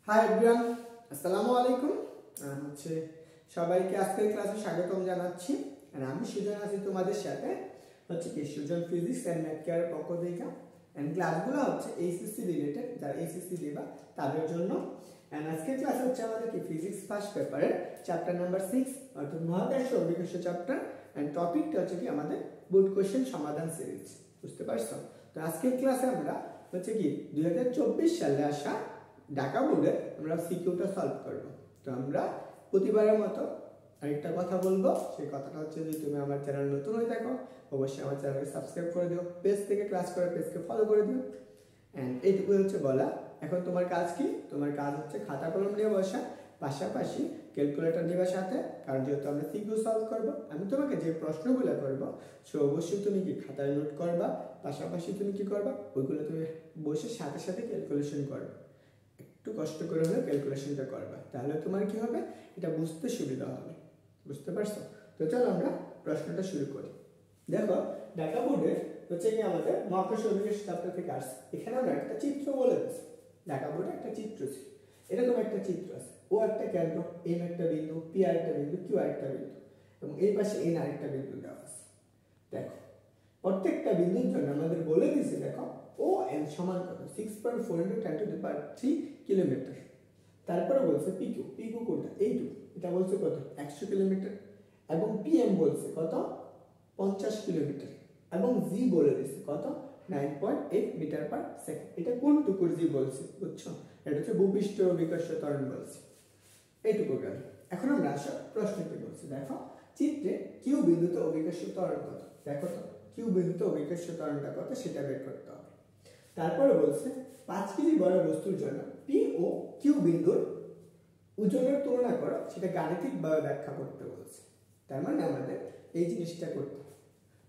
Hi everyone, আসসালামু আলাইকুম। হচ্ছে সবাইকে আজকের ক্লাসে স্বাগতম জানাচ্ছি। আর আমি সুজন আছি তোমাদের সাথে। হচ্ছে কি সুজন ফিজিক্স অ্যান্ড ম্যাথ কেয়ারের পক্ষ থেকে। অ্যান্ড ক্লাসগুলো হচ্ছে এইচএসসি রিলেটেড, যারা এইচএসসি দেবা তাদের জন্য। অ্যান্ড আজকের ক্লাস হচ্ছে আমাদের কি ফিজিক্স ফার্স্ট পেপারের চ্যাপ্টার নাম্বার 6 অর্থাৎ মহাকাশ ও অভিকর্ষ চ্যাপ্টার। অ্যান্ড টপিকটা হচ্ছে কি আমাদের বোর্ড কোশ্চেন সমাধান সিরিজ। বুঝতে পারছো? তো আজকের ক্লাসে আমরা হচ্ছে কি 2024 সালে আসা ঢাকা বোর্ডে আমরা সিকিউটা সলভ করব। তো আমরা প্রতিবারের মতো আরেকটা কথা বলবো, সেই কথাটা হচ্ছে যে তুমি আমার চ্যানেল নতুন হয়ে থাকো অবশ্যই আমার চ্যানেলকে সাবস্ক্রাইব করে দিও, পেজ থেকে ক্লাস করে পেজকে ফলো করে দিও। অ্যান্ড এইটুকু হচ্ছে বলা। এখন তোমার কাজ কি? তোমার কাজ হচ্ছে খাতা কলম নিয়ে বসা, পাশাপাশি ক্যালকুলেটর নিবে সাথে, কারণ যেহেতু আমরা সিকিউ সলভ করব। আমি তোমাকে যে প্রশ্নগুলো করব সে অবশ্যই তুমি কি খাতায় নোট করবা, পাশাপাশি তুমি কি করবা ওইগুলো তুমি বসে সাথে সাথে ক্যালকুলেশন করবে। একটু কষ্ট করে হলেও ক্যালকুলেশনটা করবা, তাহলে তোমার কি হবে, এটা বুঝতে সুবিধা হবে। বুঝতে পারছো? তো চলো আমরা প্রশ্নটা শুরু করি। দেখো ঢাকা বোর্ডে হচ্ছে কি আমাদের মহাকাশ অভিকর্ষ চ্যাপ্টার থেকে আসছে। এখানে আমরা একটা চিত্র বলে দিচ্ছি। ঢাকা বোর্ডে একটা চিত্র ছিল, এরকম একটা চিত্র আছে। ও একটা কেন্দ্র, এম একটা বিন্দু, পি আর একটা বিন্দু, কিউ আর একটা বিন্দু, এবং এই পাশে এন আর একটা বিন্দু দেওয়া আছে। দেখো প্রত্যেকটা বিন্দুর জন্য আমাদের বলে দিয়েছে, দেখো ও এন সমান কত 6.4 × 10⁻³ কিলোমিটার। তারপরে বলছে পিকিউ, পিকিউ কোনটা এইটুকু, এটা বলছে কত 100 কিলোমিটার, এবং পিএম বলছে কত 50 কিলোমিটার, এবং জি বলে দিয়েছে কত 9.8 মিটার পার সেকেন্ড। এটা কোন টুকুর জি বলছে, বুঝছো? এটা হচ্ছে ভূপৃষ্ঠ অভিকর্ষ ত্বরণ বলছে। এইটুকু গেল। এখন আমরা আসা প্রশ্নটি বলছি। দেখো চিত্রে কিউ বিন্দুতে অভিকর্ষ ত্বরণ কত, দেখো তো কিউ বিন্দুতে অভিকর্ষ ত্বরণটা কত সেটা বের করতে হবে। তারপরে বলছে 5 কেজি বড় বস্তুর জন্য পি ও কিউ বিন্দুর ওজনের তুলনা করো, সেটা গাণিতিকভাবে ব্যাখ্যা করতে বলছে। তার মানে আমাদের এই জিনিসটা করতে হবে।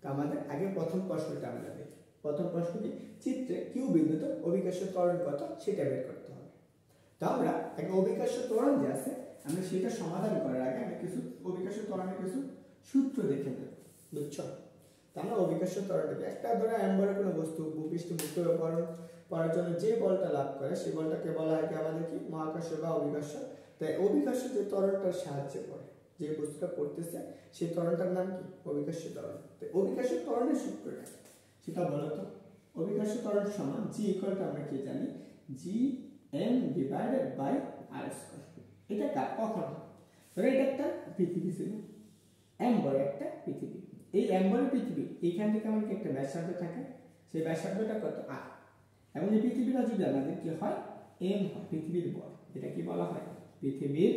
তো আমাদের আগে প্রথম প্রশ্নটা আমরা দেখি। প্রথম প্রশ্ন কি, চিত্রে কিউ বিন্দুতে অভিকর্ষ ত্বরণ কত সেটা বের করতে হবে। তো আমরা একটা অভিকর্ষ ত্বরণ যে আছে আমরা সেটা সমাধান করার আগে আমরা কিছু অভিকর্ষ ত্বরণের কিছু সূত্র দেখে নেব, বুঝছো? তো আমরা অভিকর্ষ ত্বরণটাকে একটা ধরে এমবরে কোনো বস্তু ভূপৃষ্ঠে মুক্ত পড়ার জন্য যে বলটা লাভ করে সেই বলটাকে বলা হয় কি আমাদের কি মহাকর্ষ বা অভিকর্ষ। তাই অভিকর্ষ যে ত্বরণটার সাহায্যে পড়ে, যে বস্তুটা পড়তেছে সেই ত্বরণটার নাম কি অভিকর্ষ ত্বরণ। তো অভিকর্ষ ত্বরণের সূত্রটা সেটা বলো তো। অভিকর্ষ ত্বরণ সমান জি ইকুয়াল টু আমরা কি জানি, G m divided by r square. এটা কখন ধরো এটা একটা পৃথিবী ছিল, m বড় একটা পৃথিবী। এই m বড় পৃথিবী এইখান থেকে আমাদের একটা ব্যাসার্ধ থাকে, সেই ব্যাসার্ধটা কত r, এবং এই পৃথিবীটা যদি আমাদের কি হয় m হয়, পৃথিবীর বড়, এটা কি বলা হয় পৃথিবীর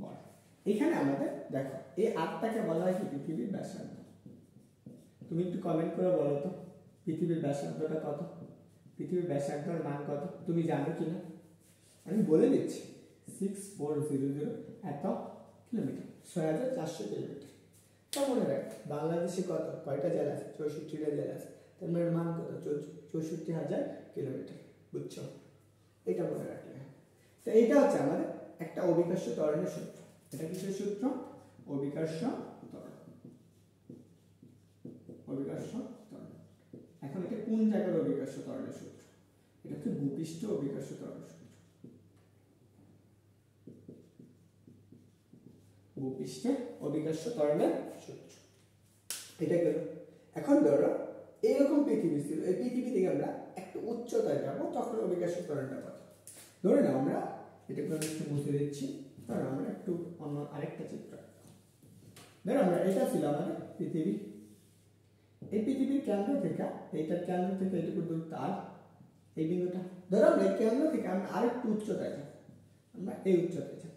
বড়। এখানে আমাদের দেখো এই rটাকে বলা হয় কি পৃথিবীর ব্যাসার্ধ। তুমি একটু কমেন্ট করে বলো তো পৃথিবীর ব্যাসার্ধটা কত, পৃথিবীর ব্যাসার্ধের মান কত তুমি জানো কিনা? আমি বলে দিচ্ছি 6400 এত কিলোমিটার, 6400 কিলোমিটার। তা মনে রাখ বাংলাদেশে কত কয়টা জেলা আছে, 64টা জেলা আছে, তার মানে মান কত 64,000 কিলোমিটার। বুঝছো? এটা মনে রাখলে। তো এইটা হচ্ছে আমাদের একটা অভিকর্ষ ত্বরণের সূত্র। এটা কিসের সূত্র? অভিকর্ষ ত্বরণ। অভিকর্ষ ত্বরণ। এখন এটা কোন জায়গার অভিকর্ষ ত্বরণের সূত্র? এটা হচ্ছে ভূপৃষ্ঠ অভিকর্ষ ত্বরণ সূত্র। ভূপৃষ্ঠে অভিকর্ষ ত্বরণের সূত্র এটা গেল। এখন ধরো এইরকম পৃথিবী ছিল, এই পৃথিবী থেকে আমরা একটু উচ্চতায় যাব, তখন অভিকর্ষ ত্বরণটা কত? ধরে নাও আমরা এটাকে একটু মুছে দিচ্ছি, ধরো আমরা একটু অন্য আরেকটা চিত্র। ধরো আমরা এটা ছিল আমাদের পৃথিবী, এই পৃথিবীর কেন্দ্র থেকে এইটার কেন্দ্র থেকে এইটুকু দূরত্ব আর এই বিন্দুটা, ধরো আমরা এই কেন্দ্র থেকে আমরা আরেকটু উচ্চতায় যাব, আমরা এই উচ্চতায় যাব।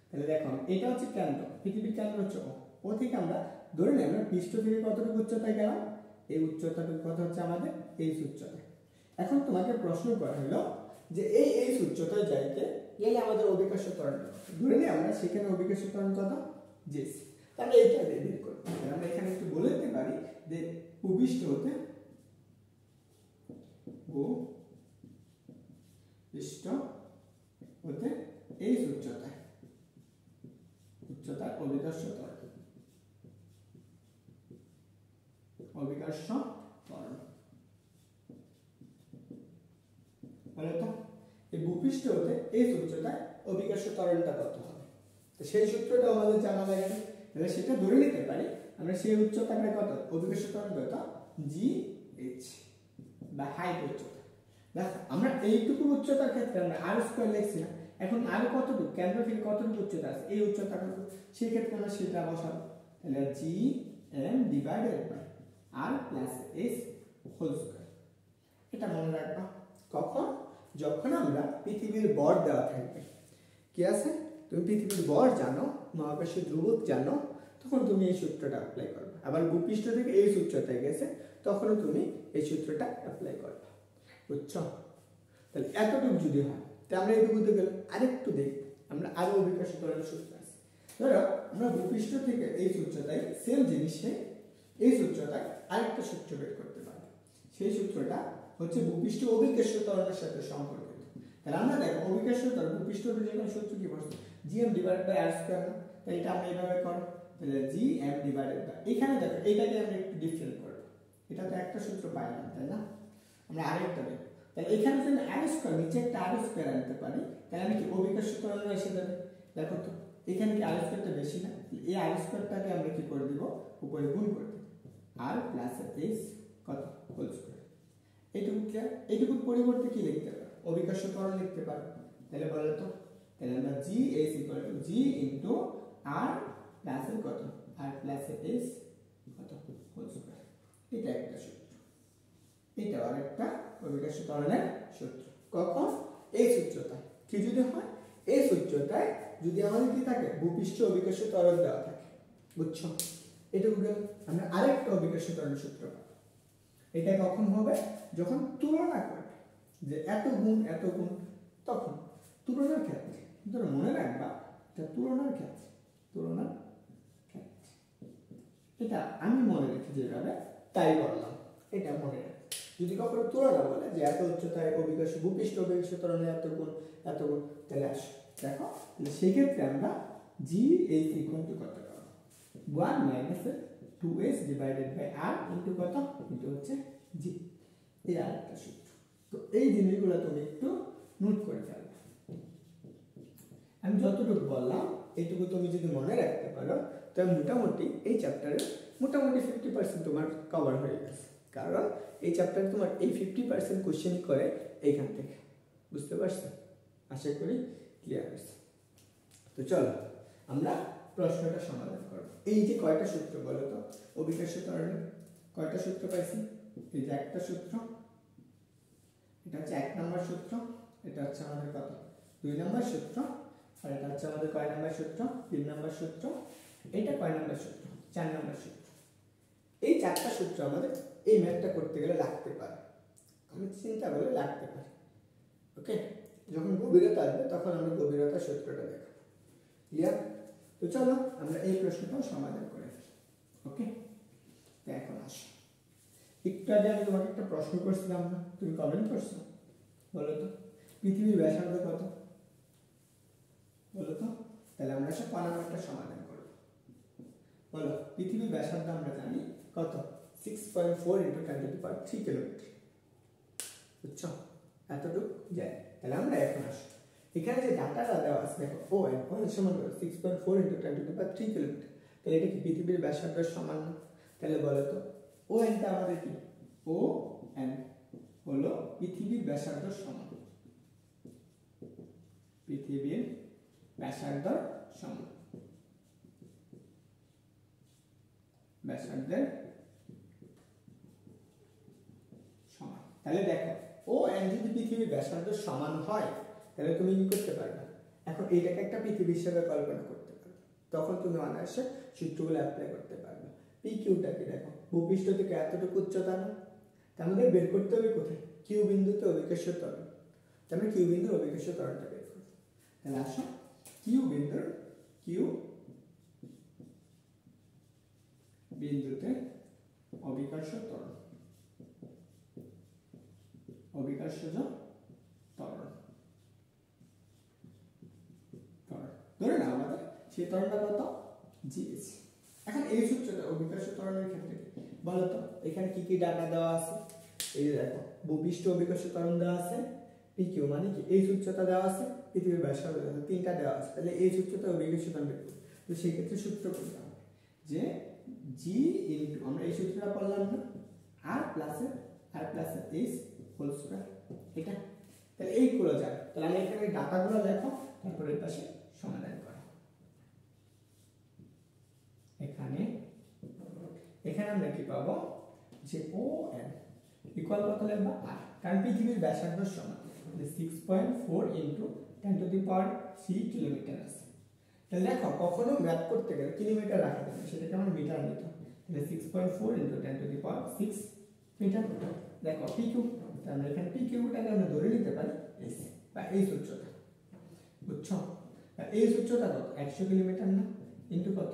তাহলে দেখো এটা হচ্ছে কেন্দ্র, পৃথিবীর কেন্দ্র হচ্ছে ও থেকে আমরা ধরে নিই আমরা পৃষ্ঠ থেকে কতটুকু উচ্চতায় গেলাম, এই উচ্চতাটুকু কত হচ্ছে আমাদের এই উচ্চতায়। এখন তোমাকে প্রশ্ন করা হলো যে এই উচ্চতায় যাইতে গেলে আমাদের অভিকর্ষ ত্বরণ ধরে নিই আমরা, সেখানে অভিকর্ষ ত্বরণ কত জেসি। তাহলে এইটা দিয়ে বের করব। আমরা এখানে একটু বলে দিতে পারি যে ভূপৃষ্ঠ হতে এই উচ্চতায় অভিকর্ষ ত্বরণ। অভিকর্ষ ত্বরণ বলে তো ভূপৃষ্ঠ হতে এই উচ্চতায় অভিকর্ষ ত্বরণটা কত হবে। তো সেই সূত্রটা আমাদের জানা লাগে, তাহলে সেটা ধরে নিতে পারি আমরা সেই উচ্চতাটা কত, অভিকর্ষ ত্বরণ কত, জি এইচ বা হাইট উচ্চতা। দেখো আমরা এইটুকু উচ্চতার ক্ষেত্রে আমরা আর স্কয়ার লিখছি না, এখন আরো কতটুকু কেন্দ্র থেকে কতটুকু উচ্চতা আছে এই উচ্চতা কত, সেই ক্ষেত্রে আমরা সেটা বসাবো। তাহলে G M divided by R plus S whole square. এটা মনে রাখবা কখন, যখন আমরা পৃথিবীর ভর দেওয়া থাকবে, কি আছে তুমি পৃথিবীর ভর জানো, মহাকাশের ধ্রুবক জানো, তখন তুমি এই সূত্রটা অ্যাপ্লাই করবে। আবার ভূপৃষ্ঠ থেকে এই সূত্রটা গেছে, তখনও তুমি এই সূত্রটা অ্যাপ্লাই করবে, বুঝছো? তাহলে এতটুকু যদি হয়, তাহলে আমরা এইটুকু গেলে আরেকটু দেখব, আমরা আরো অভিকর্ষ ত্বরণের সূত্র আছে। ধরো আমরা ভূপৃষ্ঠ থেকে এই সূত্রটাই সেম জিনিসে এই সূত্রটায় আরেকটা সূত্র বের করতে পারবো। সেই সূত্রটা হচ্ছে ভূপৃষ্ঠ অভিকর্ষ ত্বরণের সাথে সম্পর্কিত। তাহলে আমরা দেখো অভিকর্ষ ত্বরণ ভূপৃষ্ঠ অভিকর্ষ সূত্র কি বলছে, GM divided by R square না, তাই এটা আমরা এইভাবে করব। তাহলে জিএম ডিভাইডেড বাই, এখানে দেখো এটাকে আমরা একটু ডিফারেন্ট করব, এটা তো একটা সূত্র পাইলাম তাই না, আমরা আরেকটা দেখব। তাহলে এখানে যদি আর স্কয়ার নিচে একটা আর স্কয়ার আনতে পারি, তাহলে আমি কি অভিকর্ষ ত্বরণ এসে যাবে। দেখো তো এখানে কি আর স্কয়ারটা বেশি না, এই আর স্কয়ারটাকে আমরা কি করে দিব, উপরে গুণ করে দেব, আর প্লাস এস কত হোল স্কয়ার। এইটুকু ক্লিয়ার। এইটুকুর পরিবর্তে কি লিখতে পারো, অভিকর্ষ ত্বরণ লিখতে পারো। তাহলে বলো তো, তাহলে আমরা G S equal to G into R plus কত, আর প্লাস এস কত হোল স্কয়ার। এটা একটা সূত্র, এটা আরেকটা অভিকর্ষ ত্বরণের সূত্র। কখন, এই সূত্রটায় কি যদি হয়, এই সূত্রটায় যদি আমাদের কি থাকে, ভূপৃষ্ঠ অভিকর্ষ ত্বরণ দেওয়া থাকে, বুঝছো? এটুকু গেল, আমরা আরেকটা অভিকর্ষ ত্বরণের সূত্র পাবো। এটা কখন হবে, যখন তুলনা করবে যে এত গুণ, তখন তুলনার ক্ষেত্রে। ধরো মনে রাখবা এটা তুলনার ক্ষেত্রে, তুলনার ক্ষেত্রে এটা আমি মনে রেখে যেভাবে তাই করলাম, এটা মনে রাখ। যদি কখনো তুলনা বলে যে এত উচ্চতায় অভিকর্ষ ভূপৃষ্ঠ অভিকর্ষ ত্বরণে এত গুণ, তাহলে আসো দেখো, সেই ক্ষেত্রে আমরা জি এইচ ইকুয়াল টু কত পাবো, 1 minus 2s divided by r into কত, ইনটু হচ্ছে জি। এই আরেকটা সূত্র। তো এই জিনিসগুলো তুমি একটু নোট করে ফেলবে। আমি যতটুকু বললাম এইটুকু তুমি যদি মনে রাখতে পারো, তাহলে মোটামুটি এই চ্যাপ্টারে মোটামুটি 50% তোমার কভার হয়ে গেছে। কারণ এই চ্যাপ্টারে তোমার এই 50% কোশ্চেন করে এইখান থেকে, বুঝতে পারছো? আশা করি ক্লিয়ার হয়েছে। তো চলো আমরা প্রশ্নটা সমাধান করব। এই যে কয়টা সূত্র বলো তো, অভিকর্ষ ত্বরণের কয়টা সূত্র পাইছি? এই যে একটা সূত্র, এটা হচ্ছে 1 নম্বর সূত্র, এটা হচ্ছে আমাদের কত 2 নম্বর সূত্র, আর এটা হচ্ছে আমাদের কয় নম্বর সূত্র, 3 নম্বর সূত্র, এটা কয় নম্বর সূত্র, 4 নম্বর সূত্র। এই চারটা সূত্র আমাদের এই ম্যাথটা করতে গেলে লাগতে পারে, আমি চিন্তা করলে লাগতে পারে। ওকে, যখন গভীরতা আসবে তখন আমরা গভীরতার সূত্রটা দেখব। ক্লিয়ার? তো চলো আমরা এই প্রশ্নটাও সমাধান করে ফেলি। ওকে, তো এখন আসো, একটু আগে আমি তোমাকে একটা প্রশ্ন করছিলাম না, তুমি কমেন্ট করছো, বলো তো পৃথিবীর ব্যাসার্ধ কত, বলো তো। তাহলে আমরা সব নাম্বারটা সমাধান করব। বলো পৃথিবীর ব্যাসার্ধ আমরা জানি কত, 6.4 × 10⁻³ কিলোমিটার, বুঝছো? এতটুকু যায়। তাহলে আমরা এখন আসি, এখানে যে ডাটাটা দেওয়া আছে দেখো, ও এর সমান 6.4 × 10⁻³ কিলোমিটার, তাহলে এটা কি পৃথিবীর ব্যাসার্ধের সমান না? তাহলে বলো তো ও এনটা আমাদের কি, ও এন হলো পৃথিবীর ব্যাসার্ধের সমান, পৃথিবীর ব্যাসার্ধের সমান, ব্যাসার্ধের সমান। তাহলে দেখো ও এন যদি পৃথিবীর ব্যাসার্ধের সমান হয়, তাহলে তুমি কি করতে পারবে, এখন এইটাকে একটা পৃথিবী হিসেবে কল্পনা করতে পারবে, তখন তুমি অনায়াসে সূত্রগুলো অ্যাপ্লাই করতে পারবে। পি কিউটাকে দেখো, ভূপৃষ্ঠ থেকে এতটুকু উচ্চতা না, তার মধ্যে বের করতে হবে কোথায়, কিউ বিন্দুতে অভিকর্ষ ত্বরণ, তাহলে কিউ বিন্দুর অভিকর্ষ ত্বরণটা বের করব। তাহলে আসো কিউ বিন্দুতে অভিকর্ষ ত্বরণ, অভিকর্ষজ ত্বরণ ধরে না আমাদের সেই ত্বরণটা কত, জিএস। এখন এই সূত্রটা অভিকর্ষ ত্বরণের ক্ষেত্রে বলো তো, এখানে কি কি ডাটা দেওয়া আছে, এই যে দেখো ভূপৃষ্ঠ অভিকর্ষ ত্বরণ দেওয়া আছে, পি কিউ মানে কি এইচ উচ্চতা দেওয়া আছে, পৃথিবীর ব্যাসার্ধ তিনটা দেওয়া আছে, তাহলে এইচ উচ্চতা ও বেগের সূত্র বের করব। তো সেই ক্ষেত্রে সূত্র করতে হবে যে জি ইনটু, আমরা এই সূত্রটা পড়লাম না, আর প্লাস এইচ হোল স্কয়ার, এটা তাহলে এই করে যায়। তাহলে আমি এখানে ডাটাগুলো লেখো, তারপরে এর পাশে সমাধান করো। এখানে আমরা কি পাবো যে ও এন ইকুয়াল কত লিখব আর, কারণ পৃথিবীর ব্যাসার্ধ সমান 6.4 into 10 to the power 3 kilometre আছে। তাহলে দেখো কখনো ম্যাথ করতে গেলে কিলোমিটার রাখা যাবে, সেটাকে আমরা মিটার নিতে হবে। তাহলে 6.4 into 10 to the power 6 metre. দেখো পি কিউ, আমরা এখানে পি কিউটাকে আমরা ধরে নিতে পারি এস বা এইচ উচ্চতা, বুঝছো? এইচ উচ্চতা কত 100 কিলোমিটার না, ইনটু কত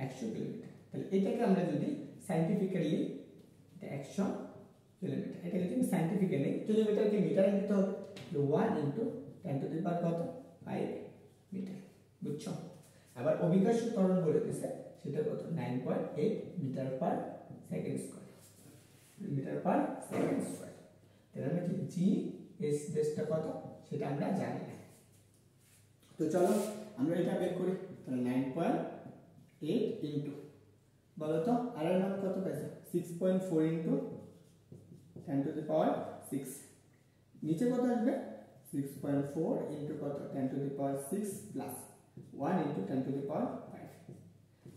100 কিলোমিটার। তাহলে এটাকে আমরা যদি সায়েন্টিফিক্যালি, এটা 100 কিলোমিটার, এটাকে যদি সায়েন্টিফিক্যালি কিলোমিটারকে মিটারে নিতে হবে, 1 ইনটু 10 টু দি পাওয়ার কত 5 মিটার, বুঝছো? আবার অভিকর্ষ ত্বরণ বলে দিয়েছে, সেটা কত 9.8 metre per second square, metre per second square. তাহলে আমরা কি জি এস ডেসটা কত সেটা আমরা জানি না। তো চলো আমরা এটা বের করি। তাহলে 9.8 ইনটু, বলো তো আর এর মান কত পাইছো 6.4 ইনটু 10 টু দি পাওয়ার 6, নিচে কত আসবে 6.4 ইনটু কত 10 to the power 6 plus 1 into 10 to the power 5,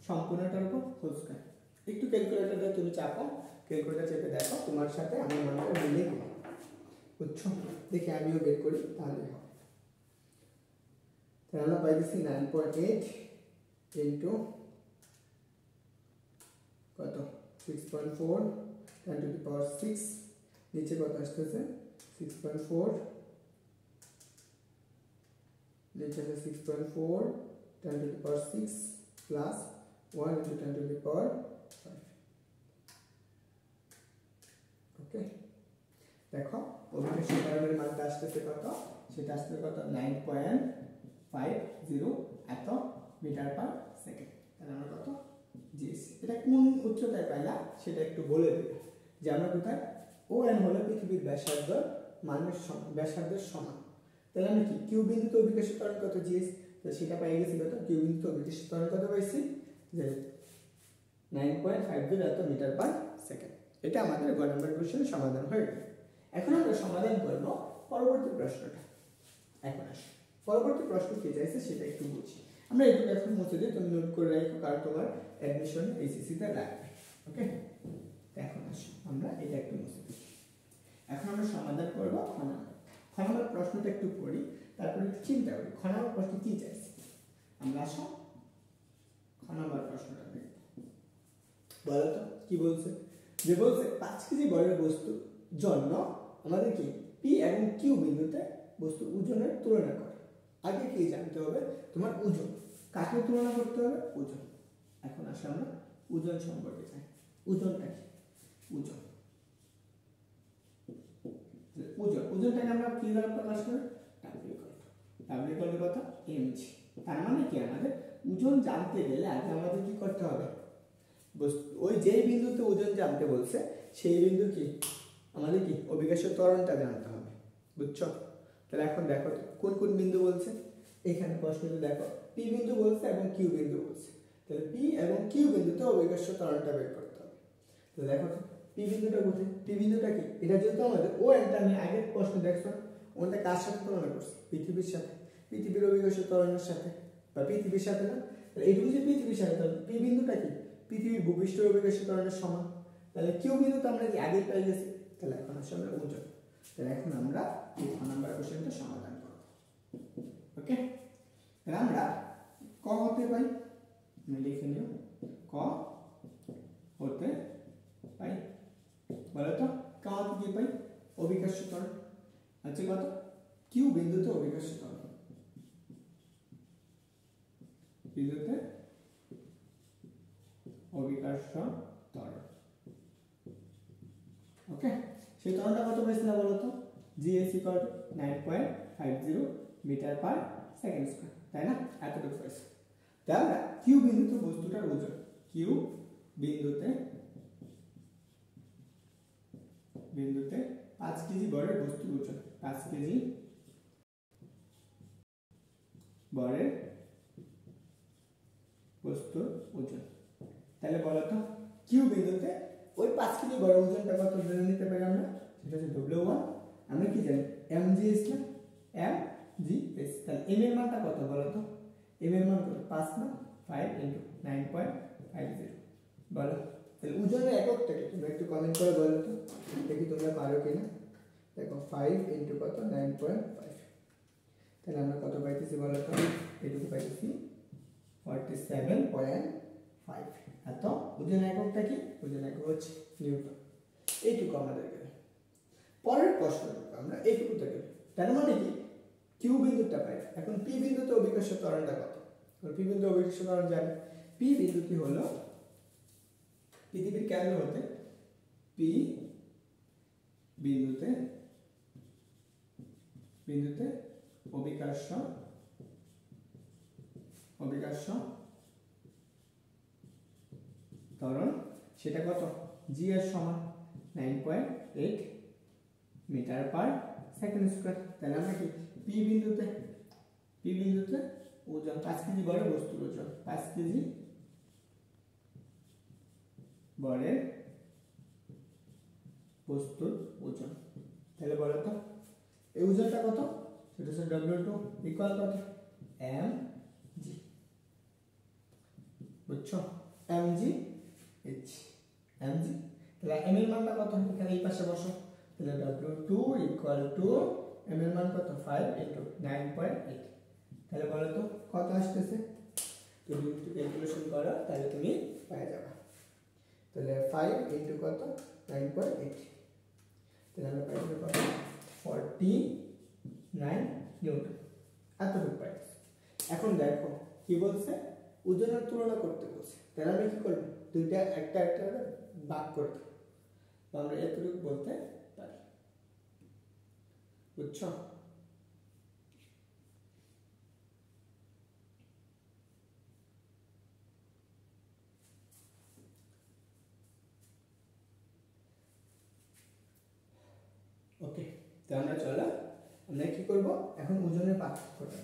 সম্পূর্ণটার উপর হোল স্কয়ার। একটু ক্যালকুলেটর দিয়ে তুমি চাপো, ক্যালকুলেটর চেপে দেখো তোমার সাথে আমার মানটা মিলে কিনা, বুঝছো? দেখি আমিও বের করি তাহলে হবে। তাহলে আমরা পাইছি 9.8 ইনটু কত 6.4 10 টু দি পাওয়ার 6, নিচে কত আসতেছে 6.4, নিচে আছে 6.4 10 to the power 6 plus 1 into 10 to the power 5। Okay, দেখো অভিকর্ষ ত্বরণের মানটা আসতেছে কত, সেটা আসছে কত 9.50 এত মিটার পার সেকেন্ড। তাহলে আমরা কত জিএস, এটা কোন উচ্চতায় পাইলা সেটা একটু বলে দেবে যে আমরা কোথায়, ও এন হলো পৃথিবীর ব্যাসার্ধ মানের ব্যাসার্ধের সমান। তাহলে আমরা কি কিউ বিন্দুতে অভিকর্ষ ত্বরণ কত জিএস, তো সেটা পাই গেছি কত, কিউ বিন্দুতে অভিকর্ষ ত্বরণ কত পাইছি যে 9.50 এত মিটার পার সেকেন্ড। এটা আমাদের গ নাম্বার কোশ্চেনের সমাধান হয়ে গেল। এখন আমরা সমাধান করব পরবর্তী প্রশ্নটা। এখন আসি পরবর্তী প্রশ্ন কি চাইছে সেটা একটু বুঝি। আমরা একটু এখন মুছে দিই, তুমি নোট করে রাখো কারণ তোমার অ্যাডমিশন এইচএসসি তে লাগবে। ওকে, এখন আসি আমরা এটা একটু মুছে দিই। এখন আমরা সমাধান করব খ নাম্বার প্রশ্নটা একটু পড়ি, তারপরে একটু চিন্তা করি খ নাম্বার প্রশ্ন কি চাইছে। আমরা আসো খ নাম্বার প্রশ্নটা দেখব। বলো তো কি বলছে, যে বলছে 5 কেজি বরের বস্তু জন্য আমাদের কি পি এবং কিউ বিন্দুতে বস্তু ওজনের তুলনা করে। আগে কি জানতে হবে তোমার ওজন, কাকে তুলনা করতে হবে ওজন। এখন আসলে আমরা ওজন সম্পর্কে জানি। ওজনটা কি, ওজন ওজনটাকে আমরা কি দ্বারা প্রকাশ করি, ডাব্লিউ কত এমজি। তার মানে কি আমাদের ওজন জানতে গেলে আগে আমাদের কি করতে হবে, ওই যেই বিন্দুতে ওজন জানতে বলছে সেই বিন্দু কি আমাদের কি অভিকর্ষ ত্বরণটা জানতে হবে, বুঝছো? তাহলে এখন দেখো কোন কোন বিন্দু বলছে, এখানে প্রশ্নটা দেখো পি বিন্দু বলছে এবং কিউ বিন্দু বলছে। তাহলে পি এবং কিউ বিন্দুতে অভিকর্ষ ত্বরণটা বের করতে হবে। তো দেখো পি বিন্দুটা কোথায়, পি বিন্দুটা কি, এটা যেহেতু আমাদের ও একটা আমি আগের প্রশ্ন দেখছো ওটা কার সাথে তুলনা করছি, পৃথিবীর সাথে, পৃথিবীর অভিকর্ষ ত্বরণের সাথে বা পৃথিবীর সাথে না। তাহলে এইটুকু যে পৃথিবীর সাথে, তাহলে পি বিন্দুটা কি পৃথিবীর ভূপৃষ্ঠের অভিকর্ষ ত্বরণের সমান। তাহলে কিউ বিন্দুতে আমরা কি আগে পেয়ে গেছি, তাহলে এখন আসলে আমরা ওজন। তাহলে এখন আমরা এই খ নাম্বার কোশ্চেনটা সমাধান করব। ওকে, তাহলে আমরা ক হতে পাই, আমি লিখে নিও ক হতে পাই। বলো তো ক হতে কি পাই, অভিকর্ষ ত্বরণ। আচ্ছা কত, কিউ বিন্দুতে অভিকর্ষ ত্বরণ, বিন্দুতে অভিকর্ষ ত্বরণ। ওকে, সেই ত্বরণটা কত পাইছিলাম বলো তো, GS equal to 9.50 metre per second square, তাই না? এতটুকু পাইছি। তাহলে আমরা কিউ বিন্দুতে বস্তুটার ওজন, কিউ বিন্দুতে 5 কেজি বরের বস্তুর ওজন 5 কেজি বরের বস্তুর ওজন। তাহলে বলো তো কিউ বিন্দুতে ওই 5 কেজি বড় ওজনটা কত ধরে নিতে পারি আমরা, সেটা হচ্ছে W1। আমরা কি জানি mgs না, mgs। তাহলে m এর মানটা কত বলো তো, m এর মান কত 5 না, 5 * 9.50 বলো। তাহলে ওজনের এককটা কি তোমরা একটু কমেন্ট করে বলো তো, দেখি তোমরা পারো কিনা। দেখো 5 * কত 9.5, তাহলে আমরা কত পাইতেছি বলো তো, এটুকু পাইতেছি 47.5। এত ওজন এককটা কি, ওজন একক হচ্ছে নিউটন। এইটুকু আমাদেরকে। পরের প্রশ্নটুকু আমরা এইটুকু থেকে, তার মানে কি কিউ বিন্দুটা পাই। এখন পি বিন্দুতে অভিকর্ষ ত্বরণটা কত, পি বিন্দু অভিকর্ষ ত্বরণ জানি। পি বিন্দুটি হলো পৃথিবীর কেন্দ্র হতে পি বিন্দুতে অভিকর্ষ ত্বরণ সেটা কত, জি এর সমান 9.8 মিটার পার সেকেন্ড স্কয়ার। তাহলে আমরা কি পি বিন্দুতে ওজন 5 কেজি বড় বস্তুর ওজন, 5 কেজি বরের বস্তুর ওজন। তাহলে বলো তো এই ওজনটা কত, সেটা হচ্ছে W2 ইকুয়াল কত mg, বুঝছো, mg h mg। তাহলে m এর মানটা কত, এখানে এই পাশে বসো। তাহলে W2 ইকুয়াল টু m এর মান কত 5 * 9.8। তাহলে বলো তো কত আসতেছে, তুমি একটু ক্যালকুলেশন করো তাহলে তুমি পেয়ে যাবে। তাহলে 5 * কত 9.8, তাহলে আমরা পাই কত 49 নিউটন। এতটুকু পাইছি। এখন দেখো কি বলছে, ওজনের তুলনা করতে বলছে। তাহলে আমরা কি করব, দুইটা একটা ভাগ করব, আমরা এতটুকু বলতে পারি, বুঝছো। ওকে, তো আমরা চলো আমরা কি করব এখন ওজনের পার্থক্যটা,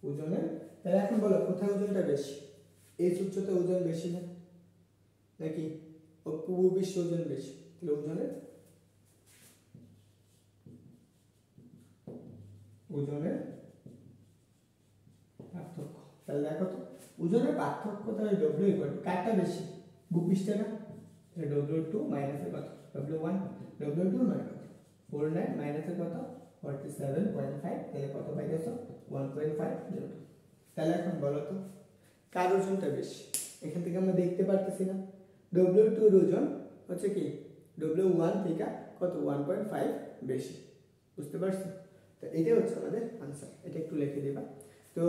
ওজনের। তাহলে এখন বলো কোথায় ওজনটা বেশি, এই উচ্চতায় ওজন বেশি না নাকি উপবিশ্ব ওজন বেশি। তাহলে ওজনের পার্থক্য। তাহলে দেখো তো ওজনের পার্থক্য তাহলে W ইকুয়াল টু কারটা বেশি, ভূপৃষ্ঠে না, তাহলে W2 মাইনাস এর কত W1, W2 মানে কত 49 মাইনাস এর কত 47.5, তাহলে কত পাই গেছো 1.5 নিউটন। তাহলে এখন বলো তো কার ওজনটা বেশি, এখান থেকে আমরা দেখতে পারতেছি না। W2 এর ওজন হচ্ছে কি W1 থেকে কত 1.5 বেশি, বুঝতে পারছো। তো এটাই হচ্ছে আমাদের আনসার, এটা একটু লিখে দিবা। তো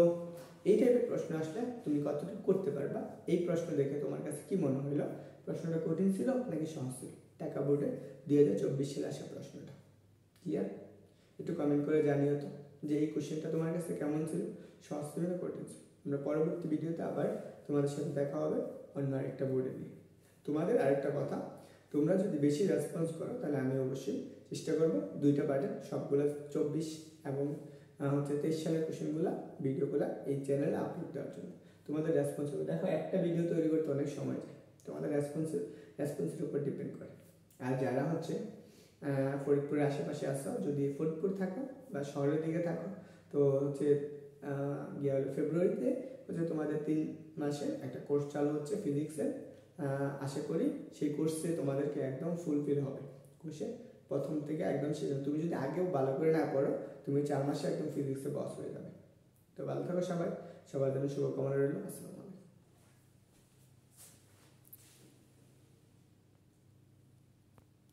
এই টাইপের প্রশ্ন আসলে তুমি কতটুকু করতে পারবা, এই প্রশ্ন দেখে তোমার কাছে কি মনে হলো, প্রশ্নটা কঠিন ছিল নাকি সহজ ছিল। টাকা বোর্ডে 2024 সালে আসা প্রশ্নটা ক্লিয়ার, একটু কমেন্ট করে জানিও তো যে এই কোশ্চেনটা তোমার কাছে কেমন ছিল, সহজ ছিল না কঠিন ছিল। আমরা পরবর্তী ভিডিওতে আবার তোমাদের সাথে দেখা হবে অন্য আরেকটা বোর্ডে নিয়ে। তোমাদের আরেকটা কথা, তোমরা যদি বেশি রেসপন্স করো তাহলে আমি অবশ্যই চেষ্টা করব দুইটা পার্টে সবগুলো 24 এবং হচ্ছে 23 সালের কোশ্চেনগুলো ভিডিওগুলো এই চ্যানেলে আপলোড দেওয়ার জন্য। তোমাদের রেসপন্স হবে, দেখো একটা ভিডিও তৈরি করতে অনেক সময় যায়, তোমাদের রেসপন্সের উপর ডিপেন্ড করে। আর যারা হচ্ছে ফরিদপুরের আশেপাশে আসো, যদি ফরিদপুর থাকো বা শহরের দিকে থাকো, তো হচ্ছে ফেব্রুয়ারিতে হচ্ছে তোমাদের 3 মাসের একটা কোর্স চালু হচ্ছে ফিজিক্সের। আশা করি সেই কোর্সে তোমাদেরকে একদম ফুলফিল হবে, কোর্সে প্রথম থেকে একদম শেষ। তুমি যদি আগেও ভালো করে না পড়ো, তুমি 4 মাসে একদম ফিজিক্সে বস হয়ে যাবে। তো ভালো থাকো সবাই, সবার জন্য শুভকামনা রইল। আসসালামু আলাইকুম।